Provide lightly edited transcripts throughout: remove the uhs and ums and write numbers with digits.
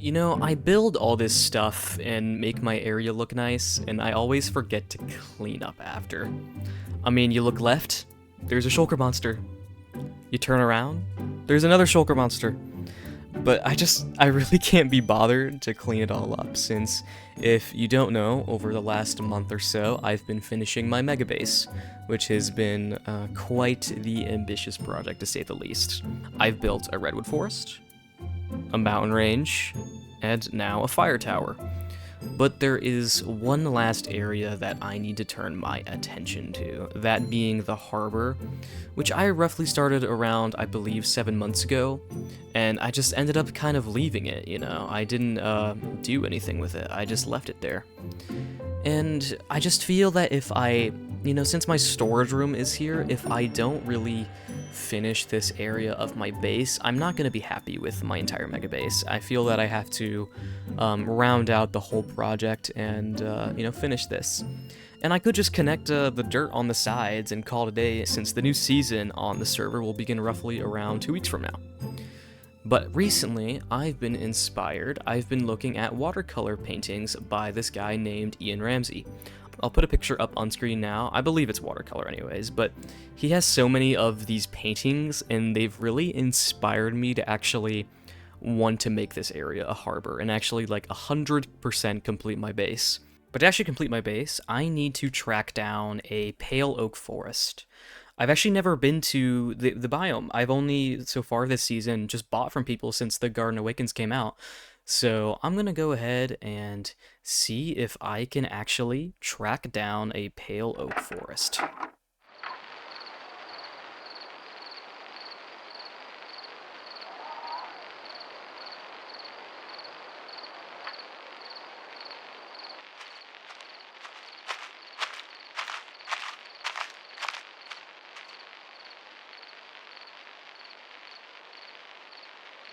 You know, I build all this stuff and make my area look nice, and I always forget to clean up after. I mean, you look left, there's a shulker monster. You turn around, there's another shulker monster. But I really can't be bothered to clean it all up, since if you don't know, over the last month or so, I've been finishing my mega base, which has been quite the ambitious project to say the least. I've built a redwood forest, a mountain range, and now a fire tower. But there is one last area that I need to turn my attention to, that being the harbor, which I roughly started around, I believe, 7 months ago, and I just ended up kind of leaving it, you know? I didn't do anything with it, I just left it there. And I just feel that if since my storage room is here, if I don't really finish this area of my base, I'm not going to be happy with my entire mega base. I feel that I have to round out the whole project and, finish this. And I could just connect the dirt on the sides and call it a day, since the new season on the server will begin roughly around 2 weeks from now. But recently, I've been inspired. I've been looking at watercolor paintings by this guy named Ian Ramsey. I'll put a picture up on screen now. I believe it's watercolor anyways, but he has so many of these paintings, and they've really inspired me to actually want to make this area a harbor and actually 100% complete my base. But to actually complete my base, I need to track down a pale oak forest. I've actually never been to the biome. I've only, so far this season, just bought from people since the Garden Awakens came out. So I'm going to go ahead and see if I can actually track down a pale oak forest.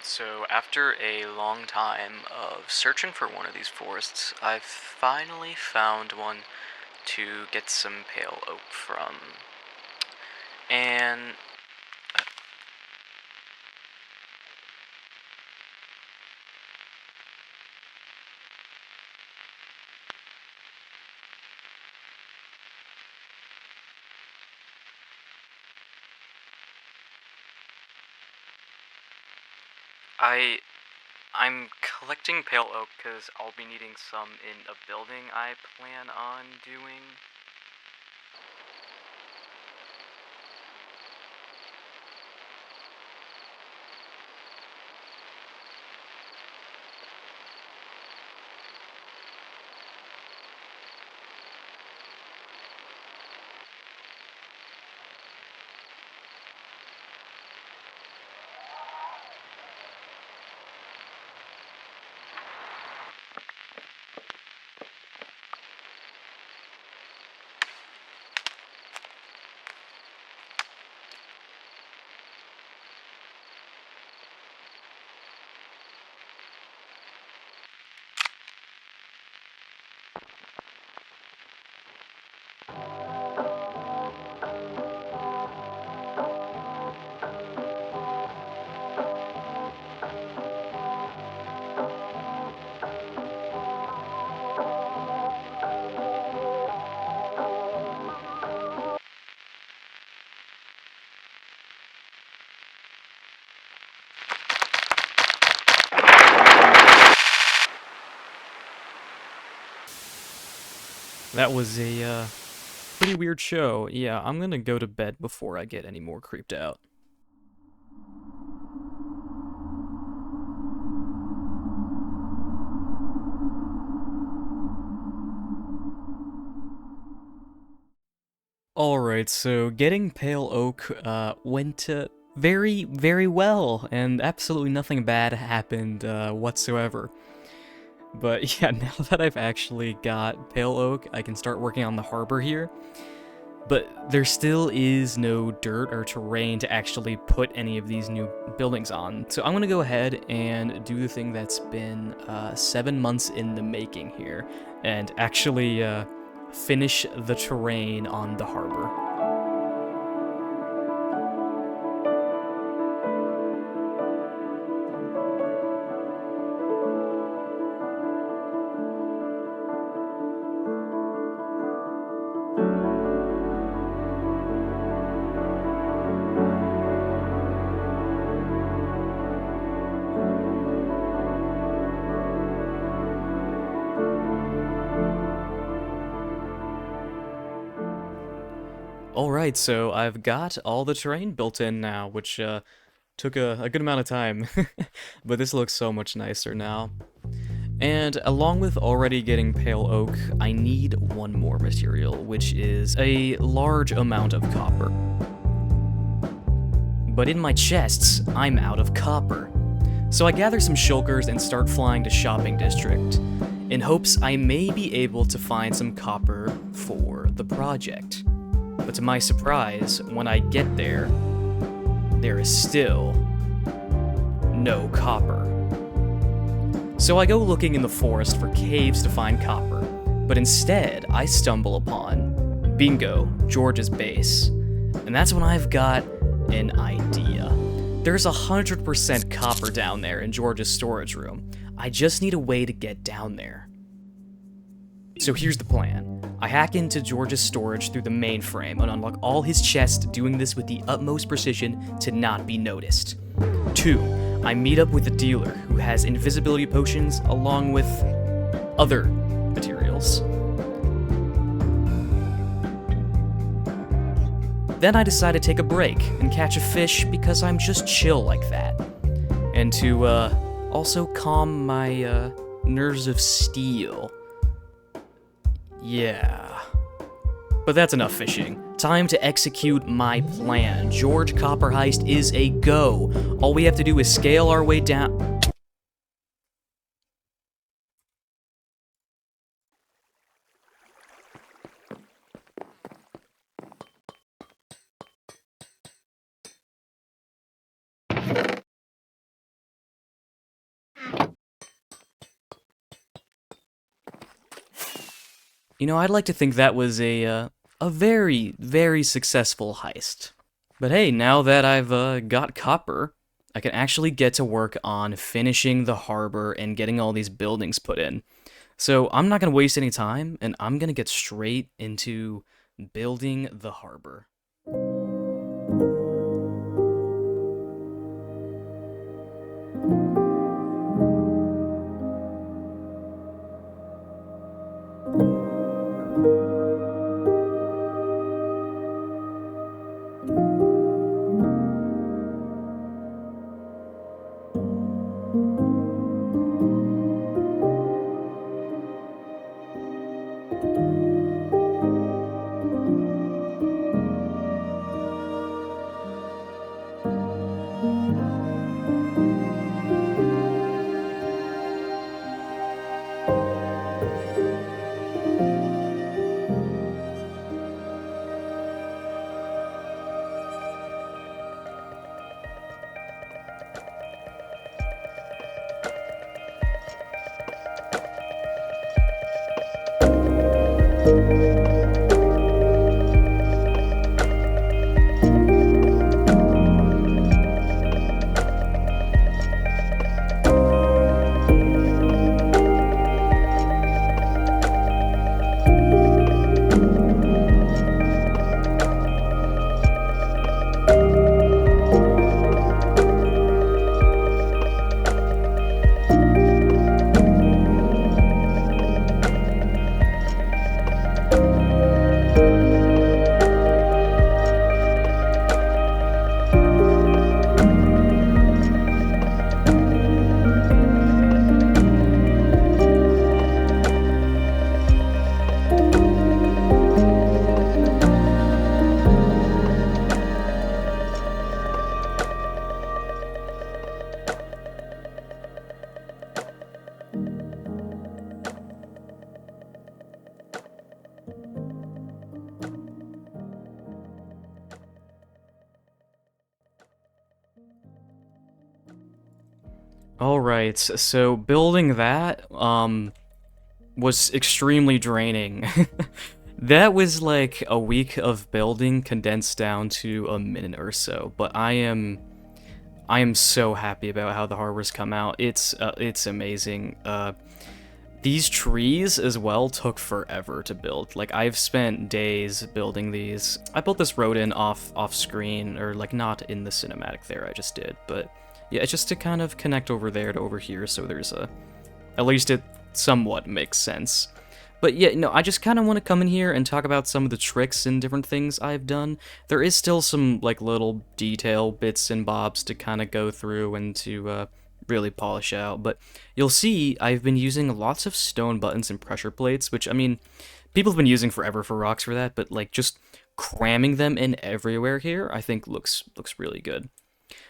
So after a long time of searching for one of these forests, I've finally found one to get some pale oak from. And I I'm collecting pale oak because I'll be needing some in a building I plan on doing. That was a pretty weird show. Yeah, I'm gonna go to bed before I get any more creeped out. Alright, so getting pale oak went very, very well, and absolutely nothing bad happened whatsoever. But yeah, now that I've actually got pale oak, I can start working on the harbor here. But there still is no dirt or terrain to actually put any of these new buildings on. So I'm going to go ahead and do the thing that's been 7 months in the making here, and actually finish the terrain on the harbor. Alright, so I've got all the terrain built in now, which took a good amount of time. But this looks so much nicer now. And along with already getting pale oak, I need one more material, which is a large amount of copper. But in my chests, I'm out of copper. So I gather some shulkers and start flying to Shopping District, in hopes I may be able to find some copper for the project. But to my surprise, when I get there, there is still no copper. So I go looking in the forest for caves to find copper, but instead I stumble upon, bingo, George's base. And that's when I've got an idea. There's 100% copper down there in George's storage room. I just need a way to get down there. So here's the plan. I hack into George's storage through the mainframe and unlock all his chests, doing this with the utmost precision to not be noticed. 2. I meet up with a dealer who has invisibility potions along with other materials. Then I decide to take a break and catch a fish because I'm just chill like that. And to also calm my nerves of steel. Yeah. But that's enough fishing. Time to execute my plan. George Copper Heist is a go. All we have to do is scale our way down. You know, I'd like to think that was a very, very successful heist. But hey, now that I've got copper, I can actually get to work on finishing the harbor and getting all these buildings put in. So I'm not going to waste any time, and I'm going to get straight into building the harbor. Alright, so building that, was extremely draining. That was like a week of building condensed down to a minute or so, but I am so happy about how the harbor's come out. It's amazing. These trees as well took forever to build. Like, I've spent days building these. I built this road in off screen, or like not in the cinematic there, I just did, but yeah, it's just to kind of connect over there to over here, so there's at least it somewhat makes sense. But yeah, no, I just kind of want to come in here and talk about some of the tricks and different things I've done. There is still some like little detail bits and bobs to kind of go through and to really polish out. But you'll see I've been using lots of stone buttons and pressure plates, which I mean, people have been using forever for rocks for that. But like just cramming them in everywhere here, I think looks really good.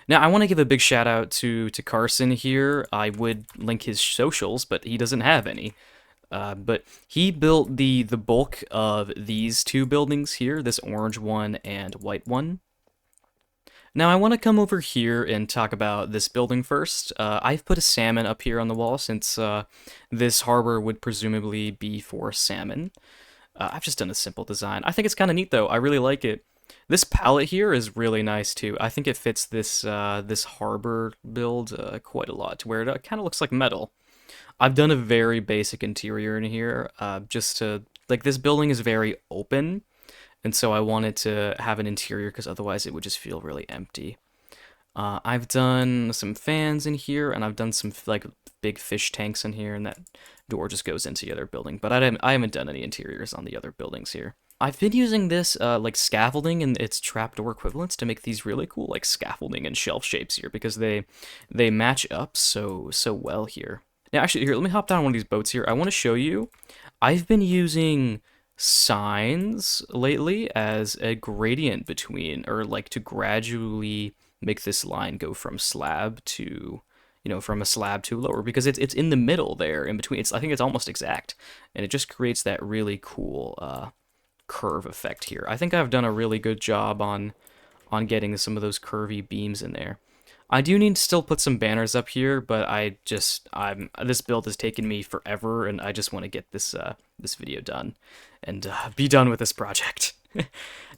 Now I want to give a big shout out to Carson here. I would link his socials, but he doesn't have any. But he built the bulk of these two buildings here, this orange one and white one. Now I want to come over here and talk about this building first. I've put a salmon up here on the wall since this harbor would presumably be for salmon. I've just done a simple design. I think it's kind of neat though. I really like it. This palette here is really nice too. I think it fits this this harbor build quite a lot, to where it kind of looks like metal. I've done a very basic interior in here, just to like this building is very open, and so I wanted to have an interior because otherwise it would just feel really empty. I've done some fans in here, and I've done some like big fish tanks in here, and that door just goes into the other building. But I haven't done any interiors on the other buildings here. I've been using this like scaffolding and its trapdoor equivalents to make these really cool like scaffolding and shelf shapes here because they match up so well here. Now, actually, here, let me hop down on one of these boats here. I want to show you. I've been using signs lately as a gradient between, or like to gradually make this line go from slab to, from a slab to lower because it's in the middle there in between. I think it's almost exact, and it just creates that really cool curve effect here. I think I've done a really good job on getting some of those curvy beams in there. I do need to still put some banners up here, but this build has taken me forever, and I just want to get this video done and be done with this project.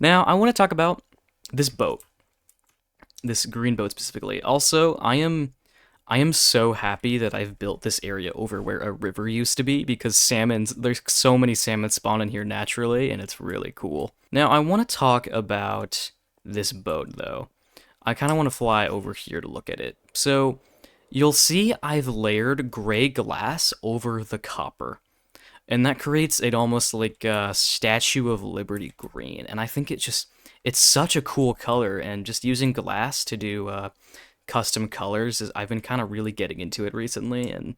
Now, I want to talk about this boat, this green boat specifically. Also, I am so happy that I've built this area over where a river used to be because there's so many salmon spawn in here naturally, and it's really cool. Now, I want to talk about this boat though. I kind of want to fly over here to look at it. So you'll see I've layered gray glass over the copper. And that creates it almost like a Statue of Liberty green. And I think it's such a cool color. And just using glass to do custom colors, I've been kind of really getting into it recently. And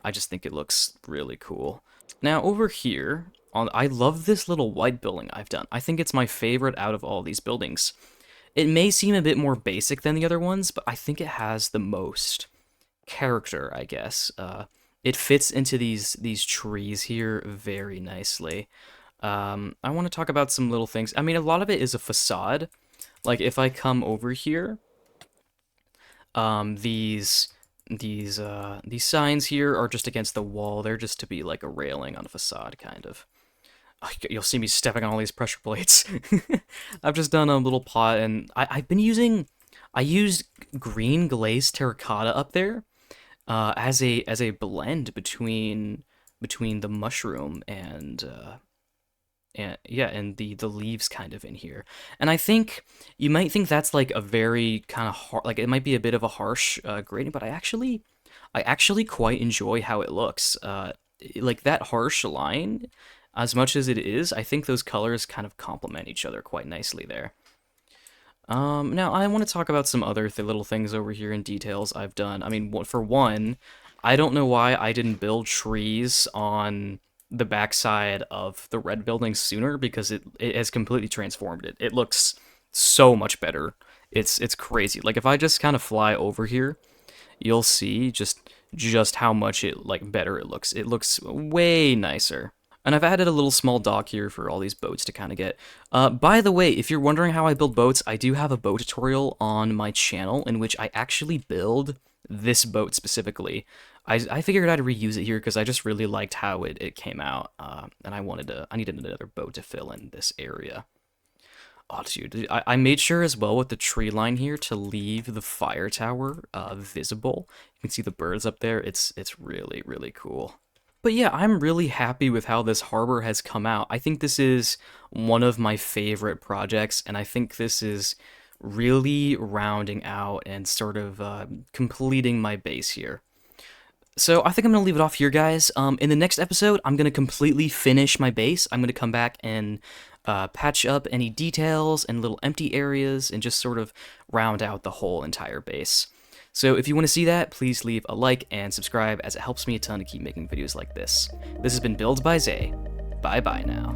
I just think it looks really cool. Now over here, I love this little white building I've done. I think it's my favorite out of all these buildings. It may seem a bit more basic than the other ones, but I think it has the most character, I guess. It fits into these trees here very nicely. I want to talk about some little things. I mean, a lot of it is a facade. Like, if I come over here, these signs here are just against the wall. They're just to be like a railing on a facade, kind of. You'll see me stepping on all these pressure plates. I've just done a little pot, and I used green glazed terracotta up there as a blend between the mushroom and yeah, and the leaves kind of in here. And I think you might think that's like a very kind of hard, like it might be a bit of a harsh gradient, but I actually quite enjoy how it looks. Like that harsh line, as much as it is, I think those colors kind of complement each other quite nicely there. Now I want to talk about some other little things over here in details I've done. I mean, for one, I don't know why I didn't build trees on the backside of the red building sooner, because it has completely transformed it. It looks so much better. It's crazy. Like if I just kind of fly over here, you'll see just how much better it looks. It looks way nicer. And I've added a little small dock here for all these boats to kind of get. By the way, if you're wondering how I build boats, I do have a boat tutorial on my channel in which I actually build this boat specifically. I figured I'd reuse it here because I just really liked how it came out, and I needed another boat to fill in this area. Oh, dude, I made sure as well with the tree line here to leave the fire tower visible. You can see the birds up there. It's really, really cool. But yeah, I'm really happy with how this harbor has come out. I think this is one of my favorite projects, and I think this is really rounding out and sort of completing my base here. So I think I'm gonna leave it off here, guys. In the next episode, I'm gonna completely finish my base. I'm gonna come back and patch up any details and little empty areas and just sort of round out the whole entire base. So if you want to see that, please leave a like and subscribe, as it helps me a ton to keep making videos like this. This has been Build by Zay. Bye bye now.